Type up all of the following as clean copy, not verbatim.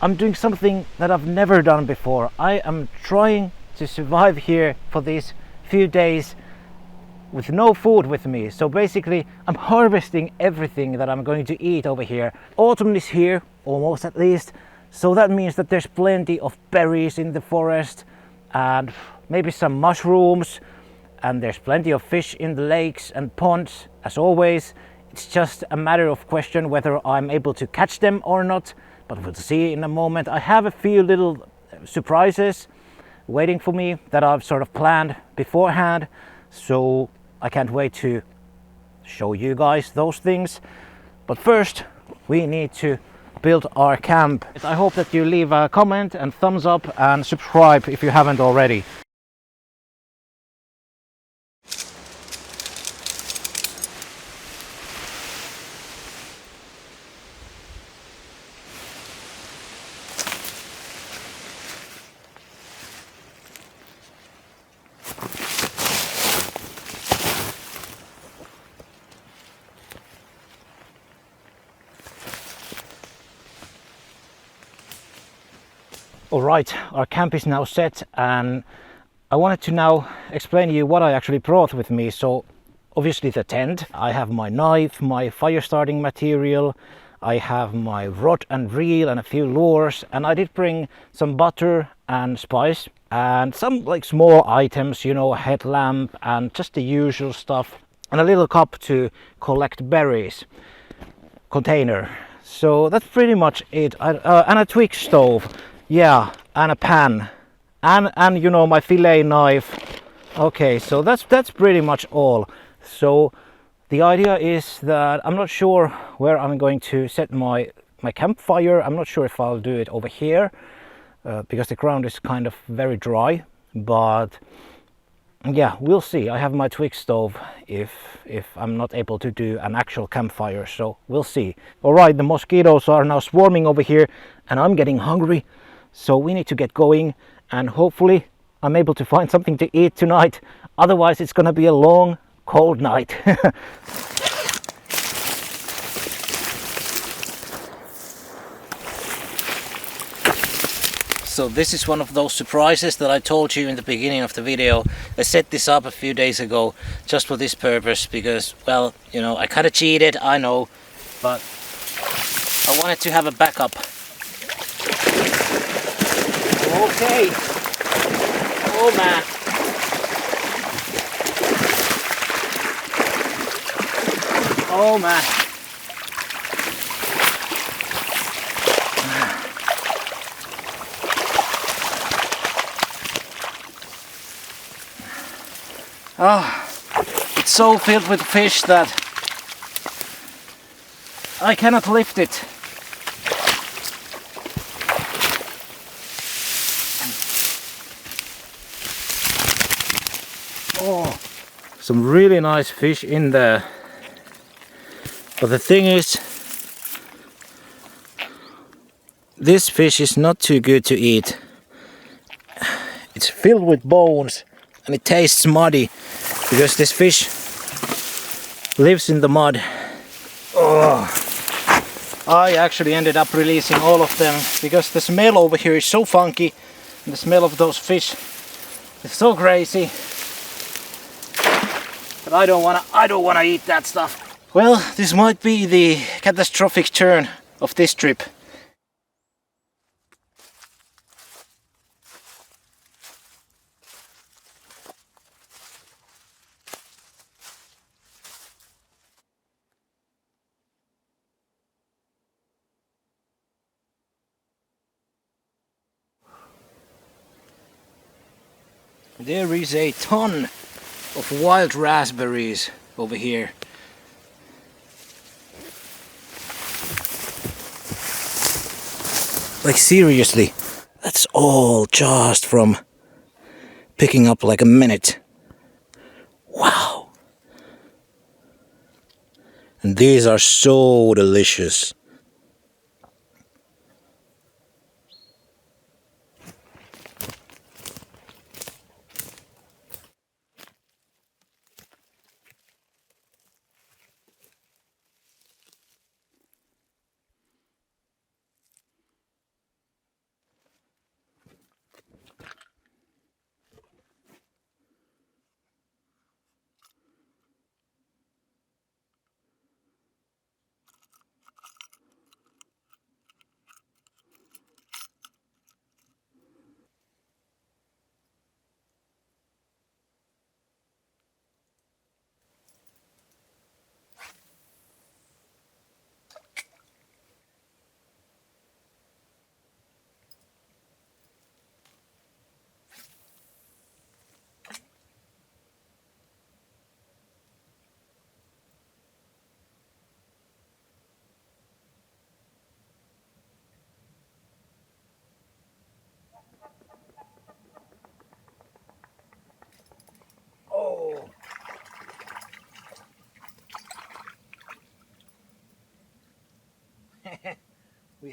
I'm doing something that I've never done before. I am trying to survive here for these few days with no food with me. So basically I'm harvesting everything that I'm going to eat over here. Autumn is here, almost at least, so that means that there's plenty of berries in the forest and maybe some mushrooms, and there's plenty of fish in the lakes and ponds as always. It's just a matter of question whether I'm able to catch them or not, but we'll see in a moment. I have a few little surprises waiting for me that I've sort of planned beforehand, so I can't wait to show you guys those things. But first we need to build our camp. I hope that you leave a comment and thumbs up and subscribe if you haven't already. Alright, our camp is now set, and I wanted to now explain to you what I actually brought with me. So obviously the tent, I have my knife, my fire starting material, I have my rod and reel and a few lures, and I did bring some butter and spice and some like small items, you know, a headlamp and just the usual stuff, and a little cup to collect berries, container. So that's pretty much it. And a twig stove. Yeah, and a pan, and you know, my fillet knife. Okay, so that's pretty much all. So the idea is that I'm not sure where I'm going to set my campfire. I'm not sure if I'll do it over here because the ground is kind of very dry, but yeah, we'll see. I have my twig stove if I'm not able to do an actual campfire, so we'll see. All right, the mosquitoes are now swarming over here and I'm getting hungry. So we need to get going, and hopefully I'm able to find something to eat tonight. Otherwise it's gonna be a long, cold night. So this is one of those surprises that I told you in the beginning of the video. I set this up a few days ago just for this purpose because, well, you know, I kind of cheated, I know, but I wanted to have a backup. Okay. Oh man. Oh man. Ah, it's so filled with fish that I cannot lift it. Oh, some really nice fish in there. But the thing is, this fish is not too good to eat. It's filled with bones and it tastes muddy because this fish lives in the mud. Oh, I actually ended up releasing all of them because the smell over here is so funky, and the smell of those fish is so crazy. But I don't wanna eat that stuff. Well, this might be the catastrophic turn of this trip. There is a ton of wild raspberries over here. Like seriously, that's all just from picking up like a minute. Wow. And these are so delicious.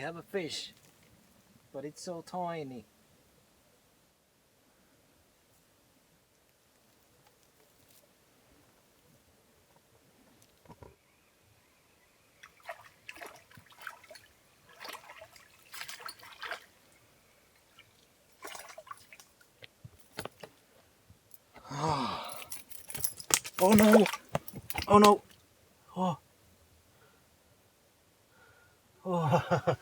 have a fish, but it's so tiny. Oh no! Oh no! Oh! Oh!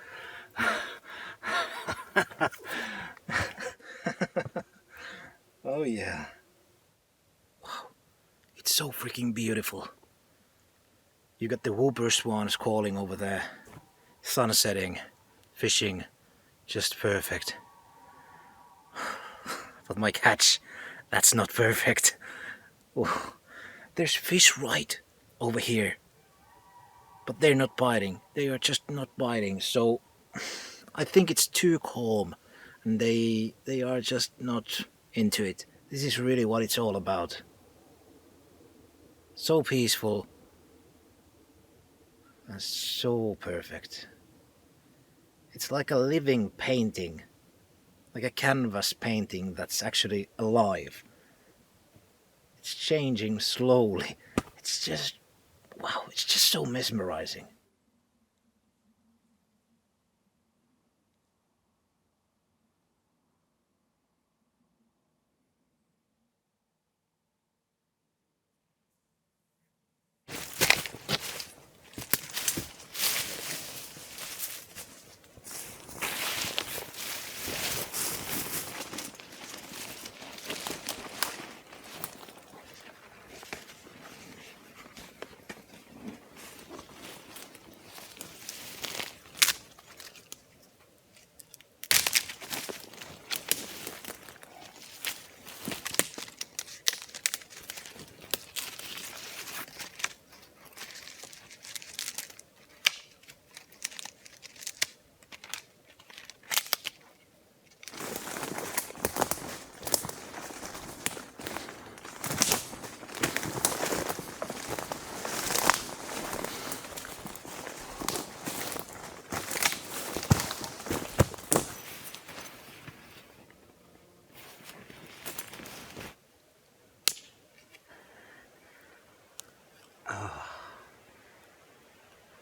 Oh yeah! Wow! It's so freaking beautiful. You got the whooper swans calling over there. Sun setting, fishing, just perfect. But my catch, that's not perfect. Oh, there's fish right over here, but they're not biting. They are just not biting. So I think it's too calm, and they are just not into it. This is really what it's all about. So peaceful and so perfect. It's like a living painting, like a canvas painting that's actually alive. It's changing slowly. It's just, wow, it's just so mesmerizing.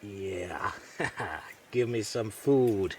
Yeah, give me some food.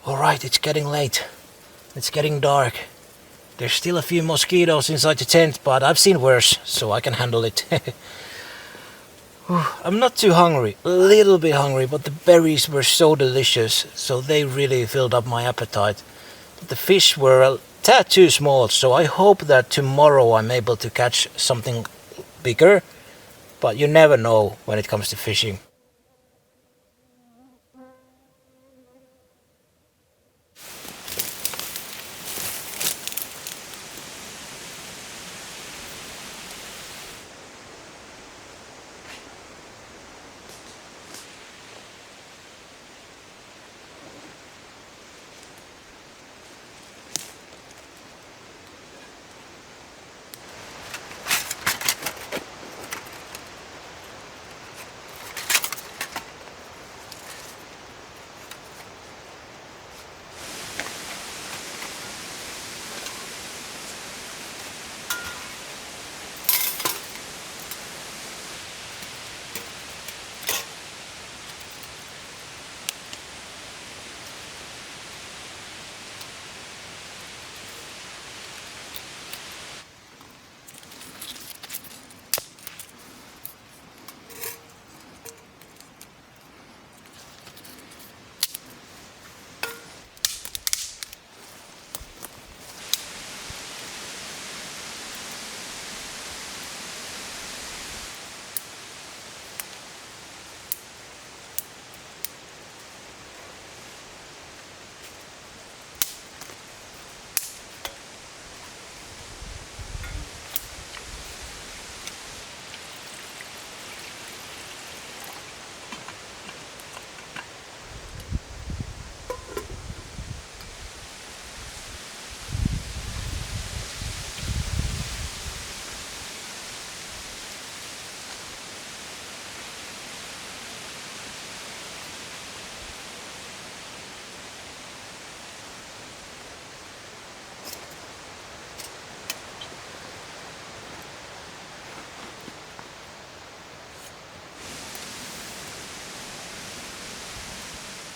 Alright, it's getting late. It's getting dark. There's still a few mosquitoes inside the tent, but I've seen worse, so I can handle it. I'm not too hungry, a little bit hungry, but the berries were so delicious, so they really filled up my appetite. But the fish were a tad too small, so I hope that tomorrow I'm able to catch something bigger, but you never know when it comes to fishing.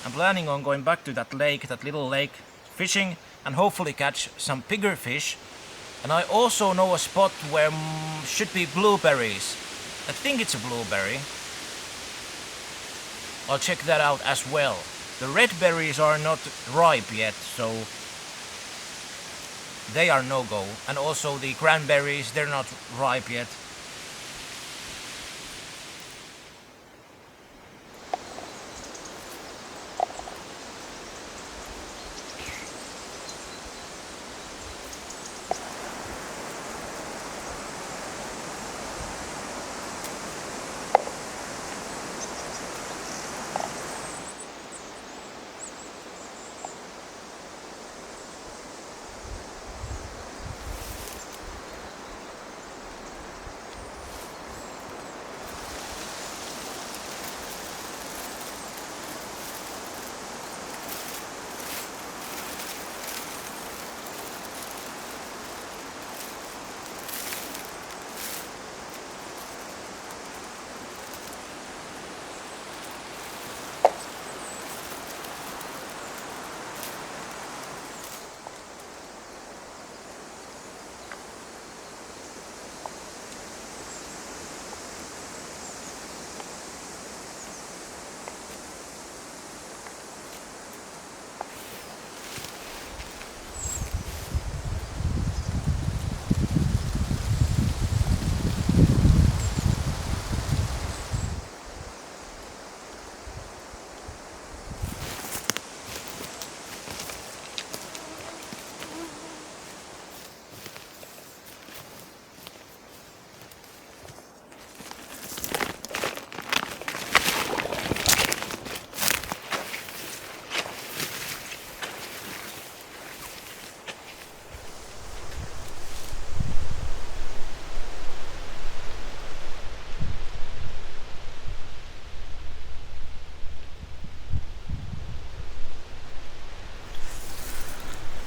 I'm planning on going back to that lake, that little lake, fishing and hopefully catch some bigger fish. And I also know a spot where should be blueberries. I think it's a blueberry. I'll check that out as well. The red berries are not ripe yet, so they are no-go. And also the cranberries, they're not ripe yet.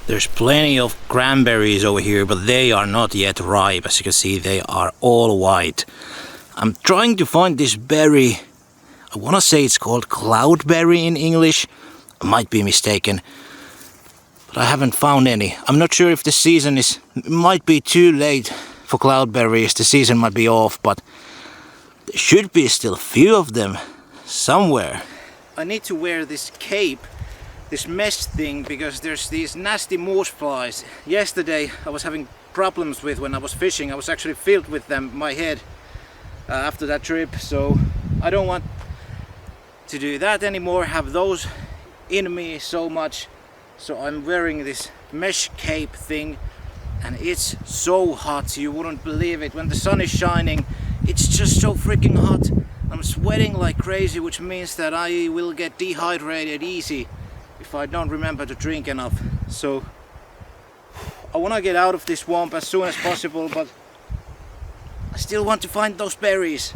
There's plenty of cranberries over here, but they are not yet ripe. As you can see, they are all white. I'm trying to find this berry. I want to say it's called cloudberry in English. I might be mistaken, but I haven't found any. I'm not sure if the season might be too late for cloudberries. The season might be off, but there should be still a few of them somewhere. I need to wear this cape, this mesh thing, because there's these nasty moose flies. Yesterday I was having problems with when I was fishing. I was actually filled with them, my head, after that trip. So I don't want to do that anymore, have those in me so much. So I'm wearing this mesh cape thing, and it's so hot, you wouldn't believe it. When the sun is shining, it's just so freaking hot. I'm sweating like crazy, which means that I will get dehydrated easy if I don't remember to drink enough. So I want to get out of this swamp as soon as possible, but I still want to find those berries.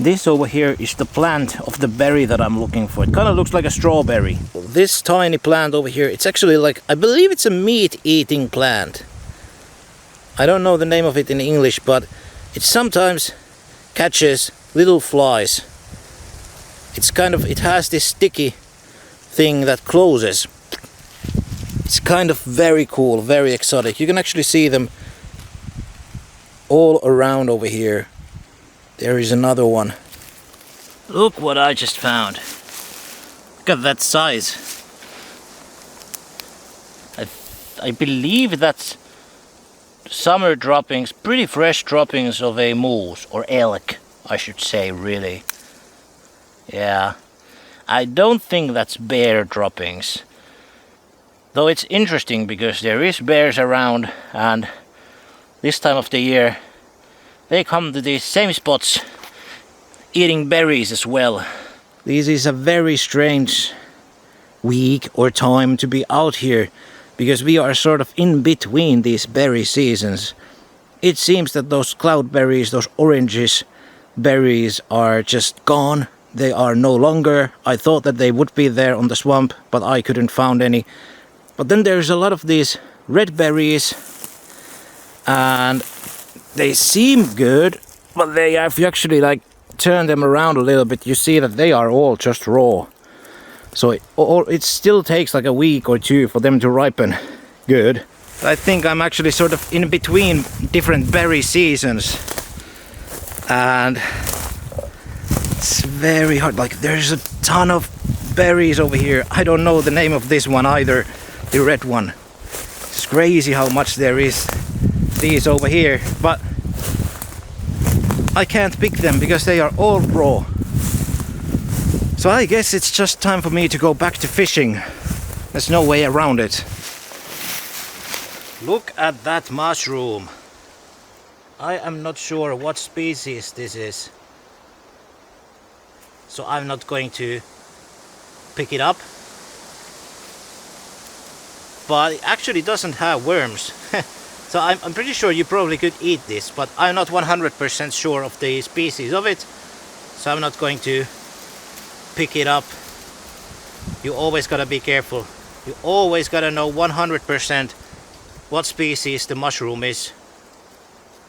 This over here is the plant of the berry that I'm looking for. It kind of looks like a strawberry. This tiny plant over here, it's actually like, I believe it's a meat-eating plant. I don't know the name of it in English, but it sometimes catches little flies. It has this sticky thing that closes. It's kind of very cool, very exotic. You can actually see them all around over here. There is another one. Look what I just found. Look at that size. I believe that's summer droppings, pretty fresh droppings of a moose, or elk, I should say, really. Yeah. I don't think that's bear droppings. Though it's interesting because there is bears around, and this time of the year they come to these same spots eating berries as well. This is a very strange week or time to be out here, because we are sort of in between these berry seasons. It seems that those cloudberries, those orangish berries, are just gone. They are no longer. I thought that they would be there on the swamp, but I couldn't find any. But then there's a lot of these red berries, and they seem good, but if you actually like turn them around a little bit, you see that they are all just raw. So it still takes like a week or two for them to ripen good. I think I'm actually sort of in between different berry seasons, and it's very hard. Like there's a ton of berries over here. I don't know the name of this one either, the red one. It's crazy how much there is these over here, but I can't pick them because they are all raw. So I guess it's just time for me to go back to fishing. There's no way around it. Look at that mushroom. I am not sure what species this is, so I'm not going to pick it up. But it actually doesn't have worms. So I'm pretty sure you probably could eat this, but I'm not 100% sure of the species of it, so I'm not going to pick it up. You always gotta be careful. You always gotta know 100% what species the mushroom is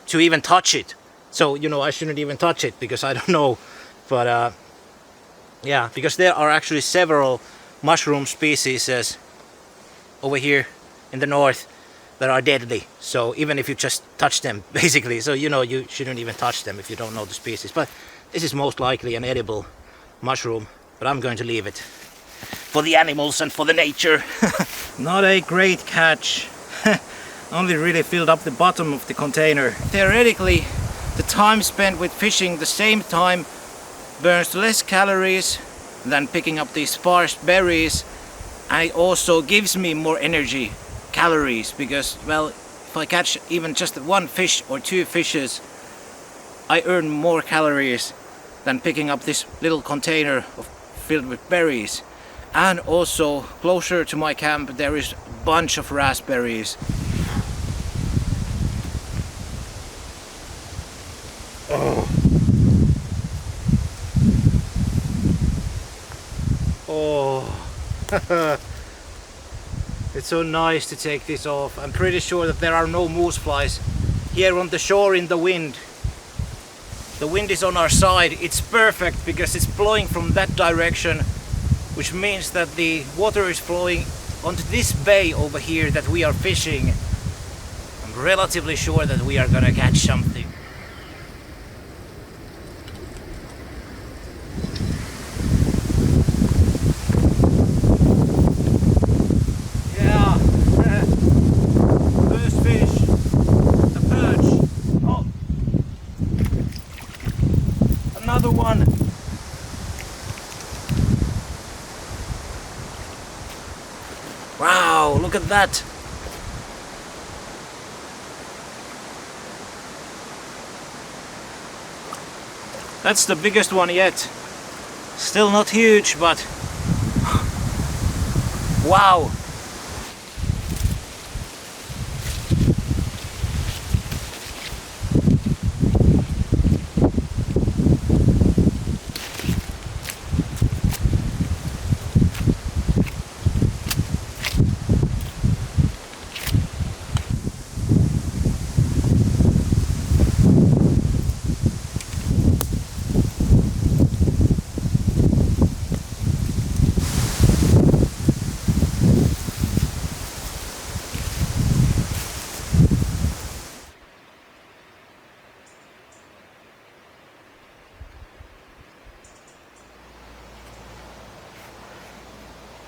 to even touch it. So, you know, I shouldn't even touch it because I don't know. But yeah, because there are actually several mushroom species over here in the north that are deadly. So even if you just touch them, basically, so you know, you shouldn't even touch them if you don't know the species. But this is most likely an edible mushroom, but I'm going to leave it for the animals and for the nature. Not a great catch. Only really filled up the bottom of the container. Theoretically, the time spent with fishing the same time burns less calories than picking up these sparse berries, and it also gives me more energy, calories, because, well, if I catch even just one fish or two fishes, I earn more calories than picking up this little container filled with berries. And also, closer to my camp, there is a bunch of raspberries. Oh. Oh. It's so nice to take this off. I'm pretty sure that there are no moose flies here on the shore in the wind. The wind is on our side. It's perfect because it's blowing from that direction, which means that the water is flowing onto this bay over here that we are fishing. I'm relatively sure that we are gonna catch something. Yeah, first fish, a perch. Oh, another one. Wow, look at that! That's the biggest one yet. Still not huge, but wow!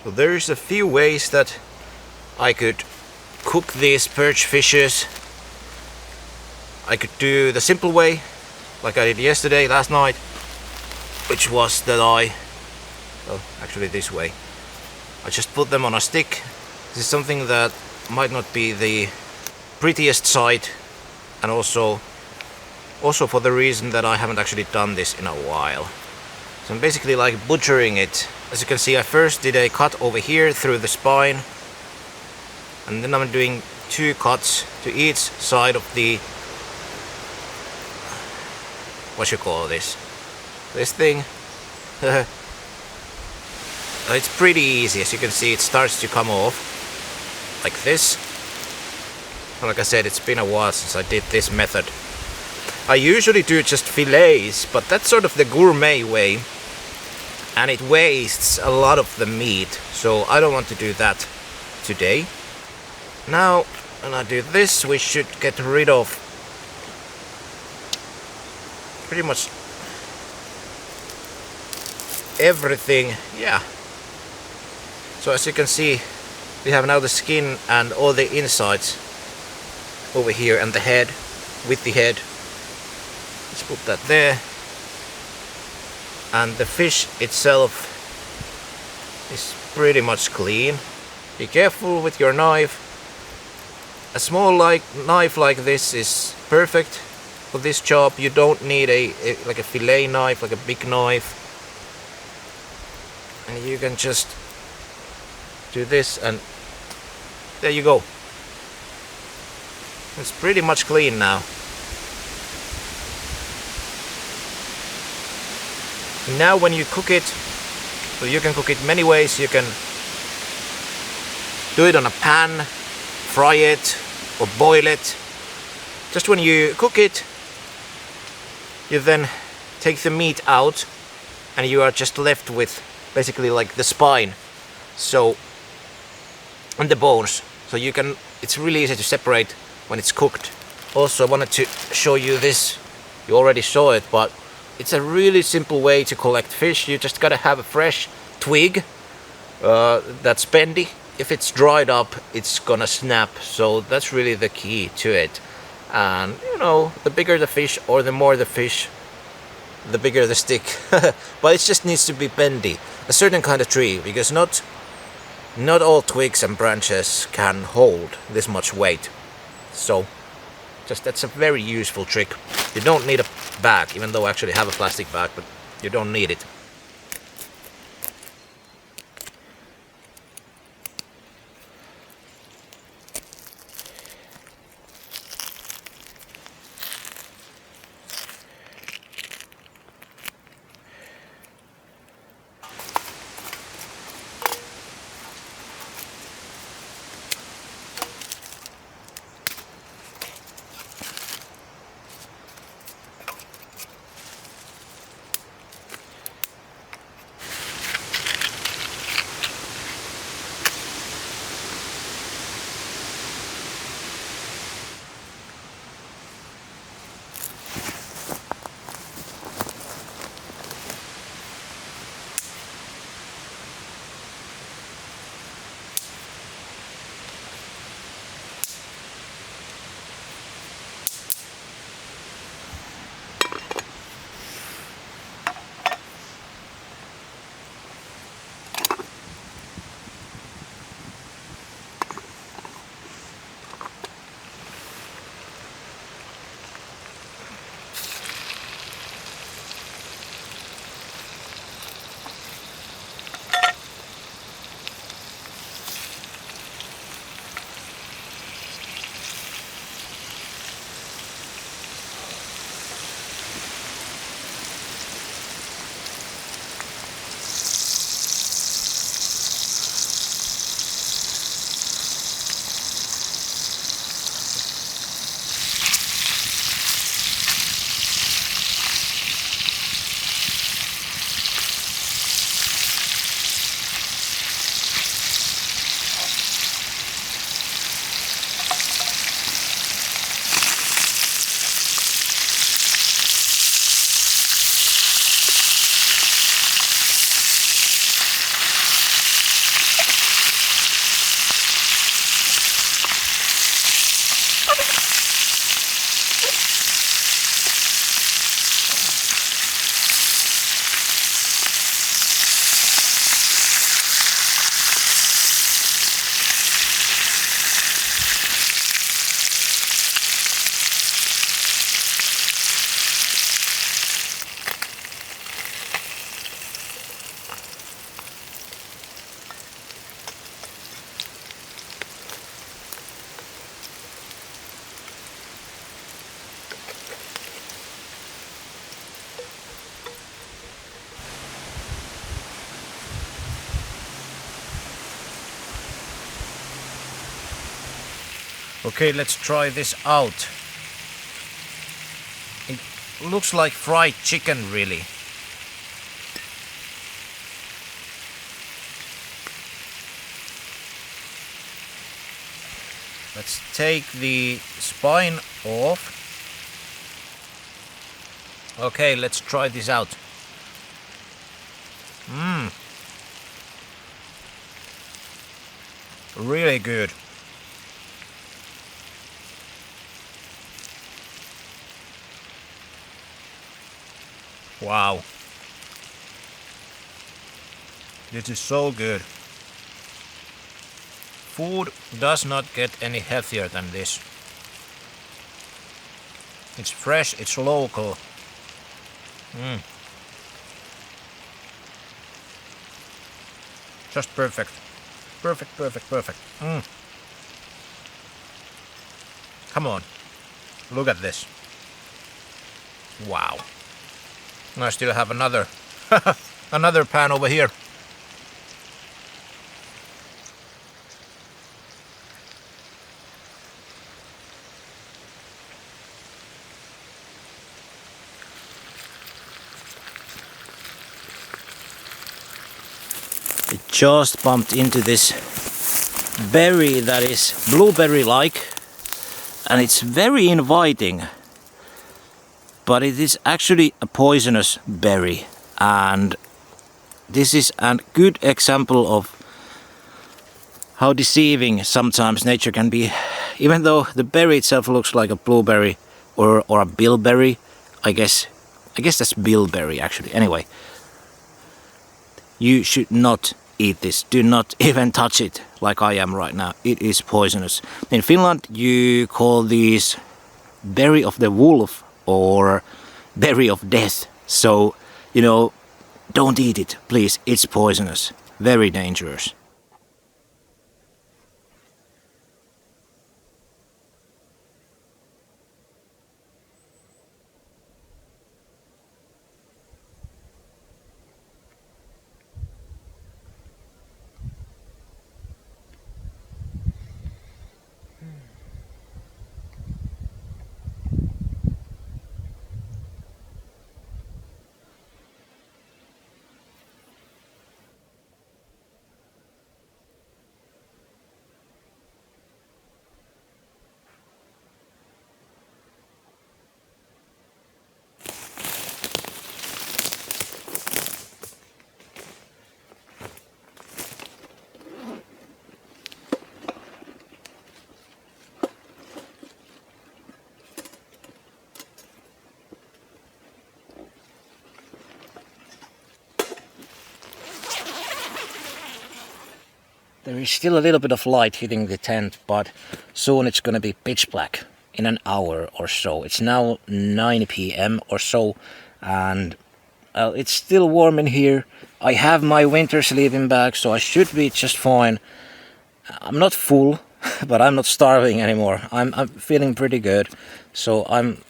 So there's a few ways that I could cook these perch fishes. I could do the simple way, like I did yesterday, last night, which was that actually this way. I just put them on a stick. This is something that might not be the prettiest sight, and also for the reason that I haven't actually done this in a while. So I'm basically like butchering it. As you can see, I first did a cut over here through the spine, and then I'm doing 2 cuts to each side of the, what you call this thing. It's pretty easy. As you can see, it starts to come off like this. Like I said, it's been a while since I did this method. I usually do just fillets, but that's sort of the gourmet way. and it wastes a lot of the meat, so I don't want to do that today. Now when I do this, we should get rid of pretty much everything. Yeah, so as you can see, we have now the skin and all the insides over here, and the head with the head. Let's put that there. And the fish itself is pretty much clean. Be careful with your knife. A small knife like this is perfect for this job. You don't need like a fillet knife, like a big knife. And you can just do this, and there you go. It's pretty much clean now. Now when you cook it, so you can cook it many ways. You can do it on a pan, fry it, or boil it. Just when you cook it, you then take the meat out, and you are just left with basically like the spine, so, and the bones. So you can, it's really easy to separate when it's cooked. Also, I wanted to show you this. You already saw it, but it's a really simple way to collect fish. You just gotta have a fresh twig that's bendy. If it's dried up, it's gonna snap. So that's really the key to it. And you know, the bigger the fish or the more the fish, the bigger the stick. But it just needs to be bendy. A certain kind of tree, because not all twigs and branches can hold this much weight. So just, that's a very useful trick. You don't need a bag, even though I actually have a plastic bag, but you don't need it. Okay, let's try this out. It looks like fried chicken, really. Let's take the spine off. Okay, let's try this out. Really good. Wow. This is so good. Food does not get any healthier than this. It's fresh, it's local. Just perfect. Perfect, perfect, perfect. Come on. Look at this. Wow. I still have another another pan over here. It just bumped into this berry that is blueberry-like, and it's very inviting. But it is actually a poisonous berry, and this is a good example of how deceiving sometimes nature can be. Even though the berry itself looks like a blueberry or a bilberry, I guess that's bilberry actually. Anyway, you should not eat this. Do not even touch it like I am right now. It is poisonous. In Finland you call these berry of the wolf or berry of death. So, you know, don't eat it, please. It's poisonous. Very dangerous. There is still a little bit of light hitting the tent, but soon it's gonna be pitch black in an hour or so. It's now 9 p.m. or so, and it's still warm in here. I have my winter sleeping bag, so I should be just fine. I'm not full, but I'm not starving anymore. I'm feeling pretty good, so I'm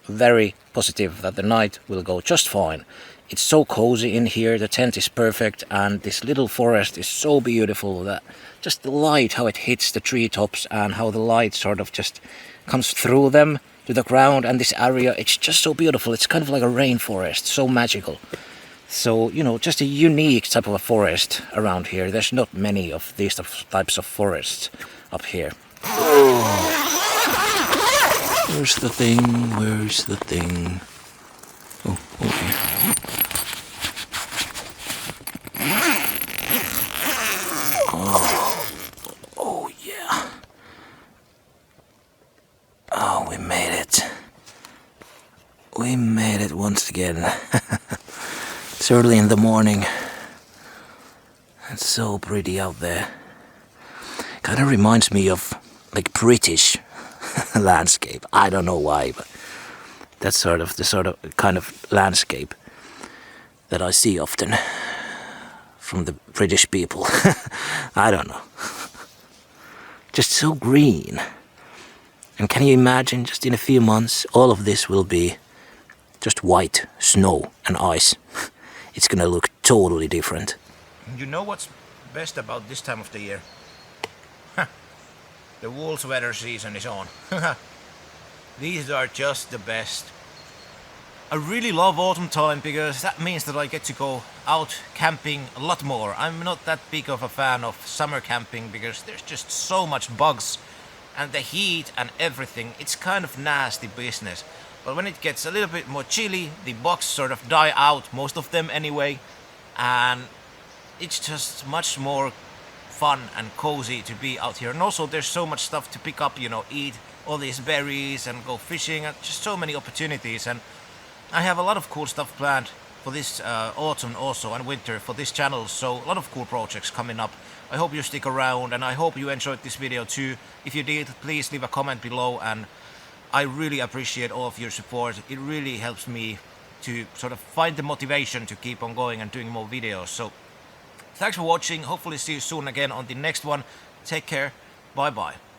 very positive that the night will go just fine. It's so cozy in here, the tent is perfect, and this little forest is so beautiful that just the light, how it hits the treetops and how the light sort of just comes through them to the ground and this area, it's just so beautiful. It's kind of like a rainforest, so magical. So, you know, just a unique type of a forest around here. There's not many of these types of forests up here. Where's the thing? Where's the thing? Oh, okay. Oh yeah. Oh, we made it. We made it once again. It's early in the morning. It's so pretty out there. Kind of reminds me of like British landscape. I don't know why, but that's sort of the kind of landscape that I see often from the British people. I don't know. Just so green. And can you imagine, just in a few months, all of this will be just white snow and ice. It's gonna look totally different. You know what's best about this time of the year? The wool sweater season is on. These are just the best. I really love autumn time because that means that I get to go out camping a lot more. I'm not that big of a fan of summer camping because there's just so much bugs and the heat and everything, it's kind of nasty business. But when it gets a little bit more chilly, the bugs sort of die out, most of them anyway, and it's just much more fun and cozy to be out here. And also there's so much stuff to pick up, you know, eat all these berries and go fishing, and just so many opportunities. And I have a lot of cool stuff planned for this autumn also and winter for this channel, so a lot of cool projects coming up. I hope you stick around, and I hope you enjoyed this video too. If you did, please leave a comment below, and I really appreciate all of your support. It really helps me to sort of find the motivation to keep on going and doing more videos. So thanks for watching. Hopefully see you soon again on the next one. Take care. Bye bye.